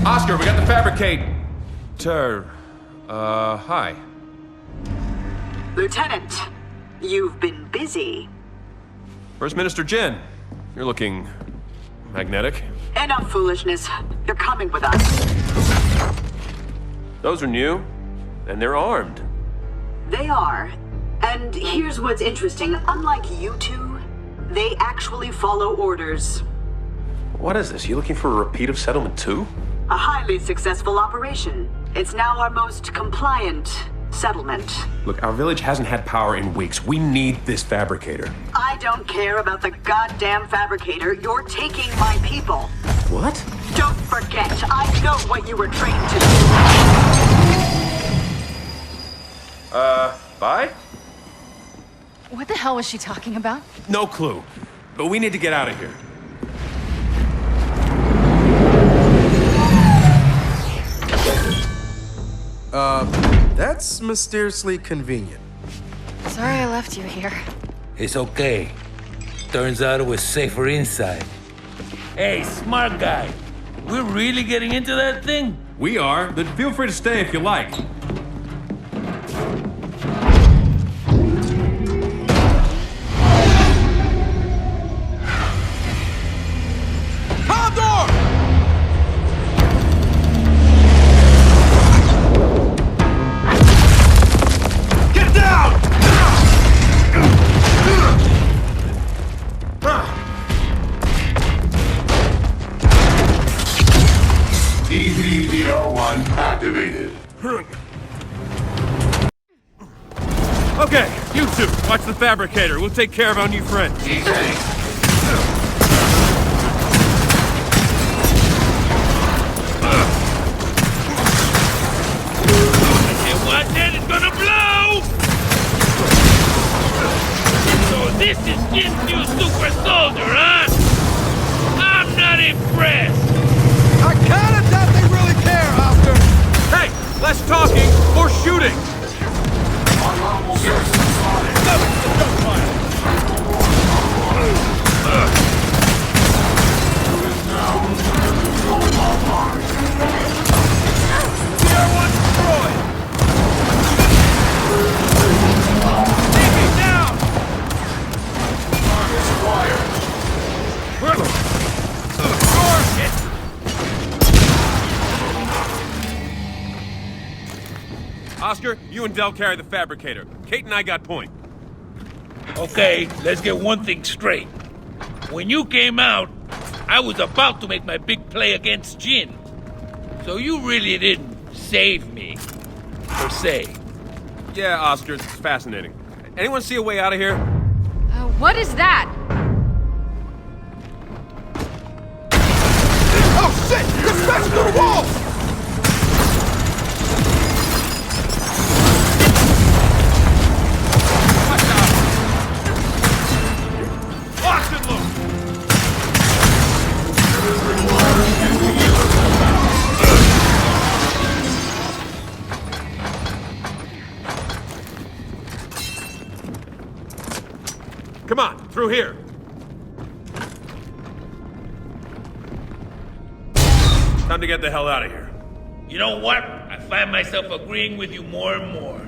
Oscar, we got the fabricator. Hi. Lieutenant, you've been busy. First Minister Jin, you're looking magnetic. Enough foolishness. You're coming with us. Those are new, and they're armed. They are. And here's what's interesting. Unlike you two, they actually follow orders. What is this? You looking for a repeat of Settlement 2? A highly successful operation. It's now our most compliant settlement. Look, our village hasn't had power in weeks. We need this fabricator. I don't care about the goddamn fabricator. You're taking my people. What? Don't forget, I know what you were trained to do. Bye? What the hell was she talking about? No clue. But we need to get out of here. That's mysteriously convenient. Sorry I left you here. It's okay. Turns out it was safer inside. Hey, smart guy. We're really getting into that thing? We are, but feel free to stay if you like. EVDO1 activated. Okay, you two, watch the fabricator. We'll take care of our new friend. Watch it, it's gonna blow! So this is Jin's new super soldier, huh? I'm not impressed! I kinda doubt they really care, Oscar! Hey, less talking, more shooting! CR1 destroyed! Oscar, you and Del carry the fabricator. Kate and I got point. Okay, let's get one thing straight. When you came out, I was about to make my big play against Jin. So you really didn't save me, per se. Yeah, Oscar, it's fascinating. Anyone see a way out of here? What is that? Oh shit! They're smashing through the wall! Locked and loose! Come on, through here. Time to get the hell out of here. You know what? I find myself agreeing with you more and more.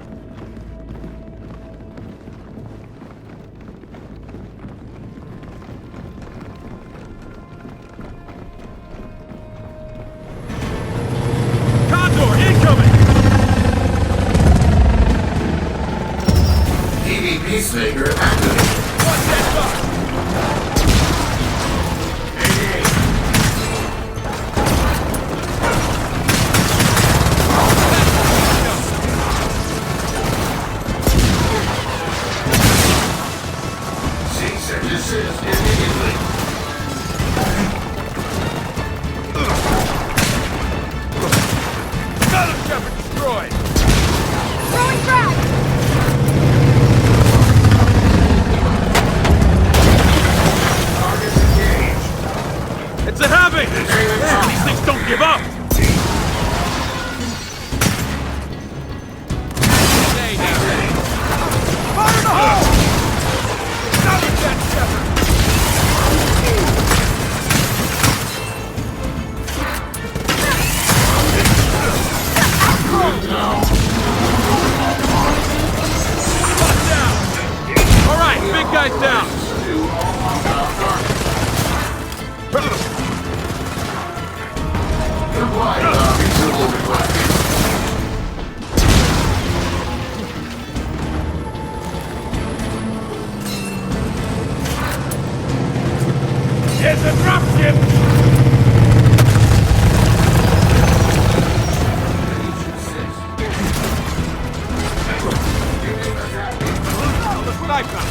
Condor, incoming! EV Peacemaker activated. Watch that box! Cease and desist immediately. Another Shepard destroyed! Throwing frag! Target engaged. It's a heavy! These things don't give up! Stay down. Fire in the hole! Another dead Shepard! Comply with our reasonable request. There's a dropship! Look what I found.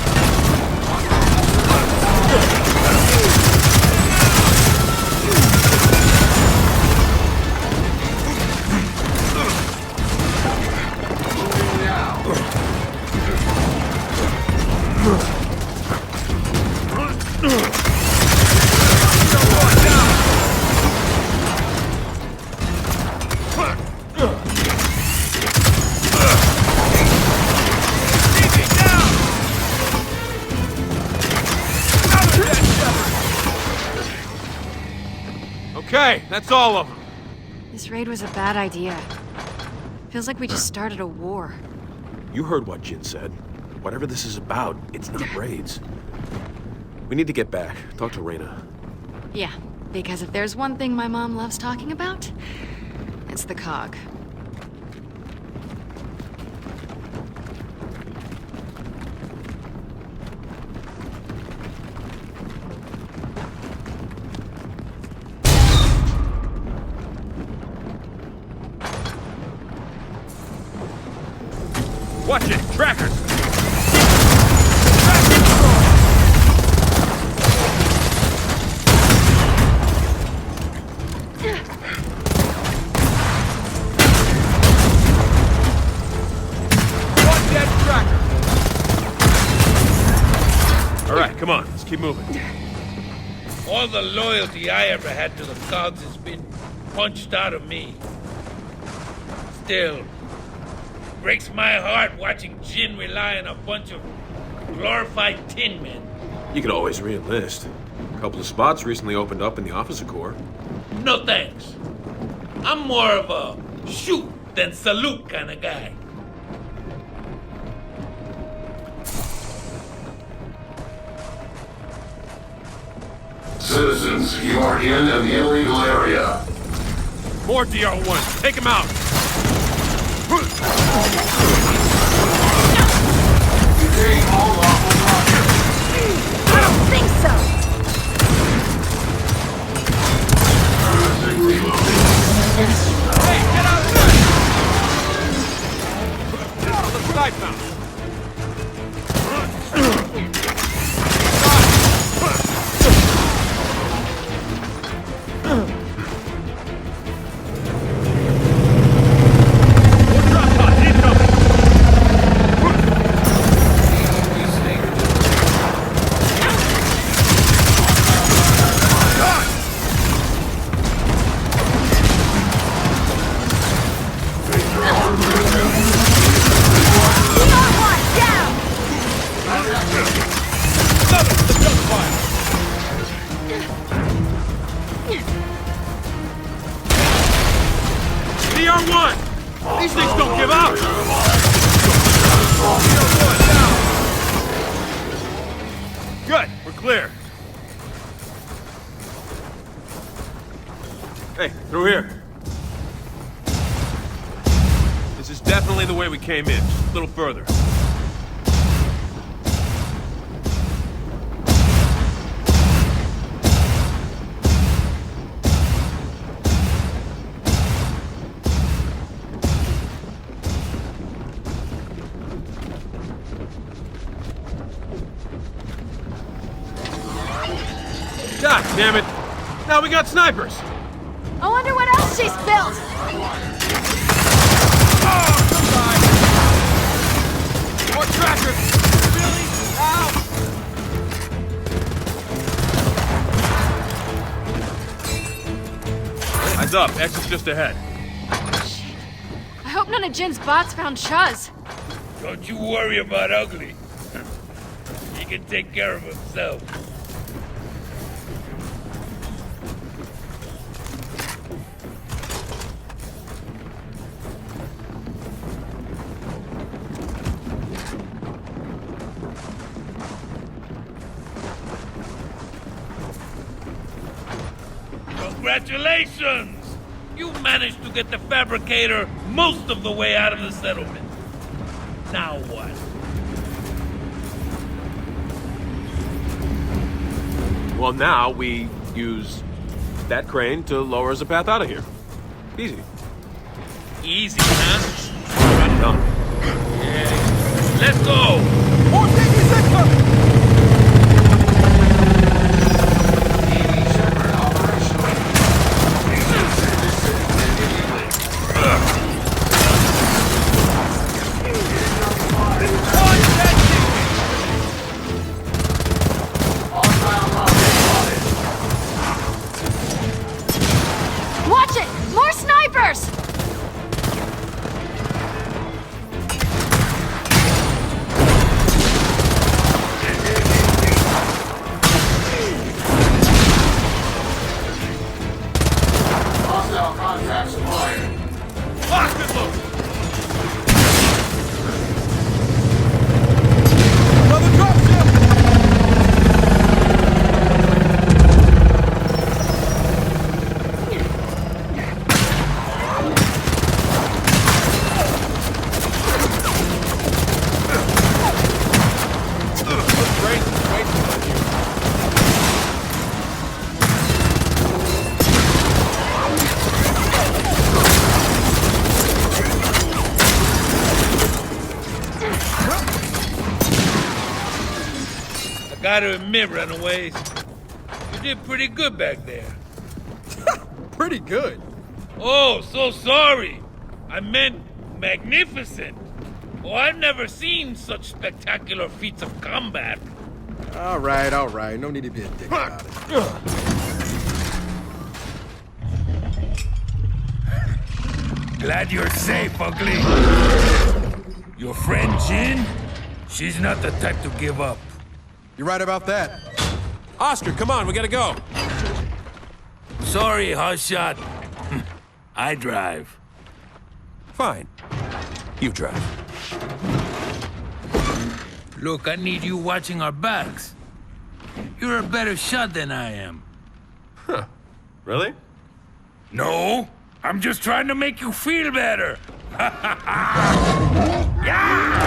Okay, that's all of them. This raid was a bad idea. Feels like we just started a war. You heard what Jin said. Whatever this is about, it's not raids. We need to get back. Talk to Reyna. Yeah, because if there's one thing my mom loves talking about, it's the cog. Watch it, trackers! One dead tracker. All right, come on, let's keep moving. All the loyalty I ever had to the cogs has been punched out of me. Still, breaks my heart watching Jin rely on a bunch of glorified tin men. You could always re-enlist. A couple of spots recently opened up in the officer corps. No thanks. I'm more of a shoot than salute kind of guy. Citizens, you are in an illegal area. More DR1s, take them out! Retain all lawful targets. I don't think so! Perfect reloading. Hey, get out there! Look what I found. More drop pods, incoming! DR1! These things don't give up! Good, we're clear. Hey, through here. This is definitely the way we came in, just a little further. God damn it! Now we got snipers! I wonder what else she's built! More trackers! Really? Ow! Eyes up, exit's just ahead. I hope none of Jin's bots found Chuz. Don't you worry about Ugly. He can take care of himself. Congratulations! You managed to get the fabricator most of the way out of the settlement. Now what? Well, now we use that crane to lower us a path out of here. Easy. Easy, huh? Done. Yeah. Let's go! DB Shepard operational. Descending immediately. Hostile rocket spotted. Watch it! More snipers! Hostile contacts acquired. Lock and load! Another dropship! I gotta admit, Runaways, you did pretty good back there. Pretty good. Oh, so sorry. I meant magnificent. Oh, I've never seen such spectacular feats of combat. All right. No need to be a dick about it. Glad you're safe, Ugly. Your friend Jin? She's not the type to give up. You're right about that. Oscar, come on, we gotta go. Sorry, Hotshot. I drive. Fine. You drive. Look, I need you watching our backs. You're a better shot than I am. Really? No, I'm just trying to make you feel better. Yeah!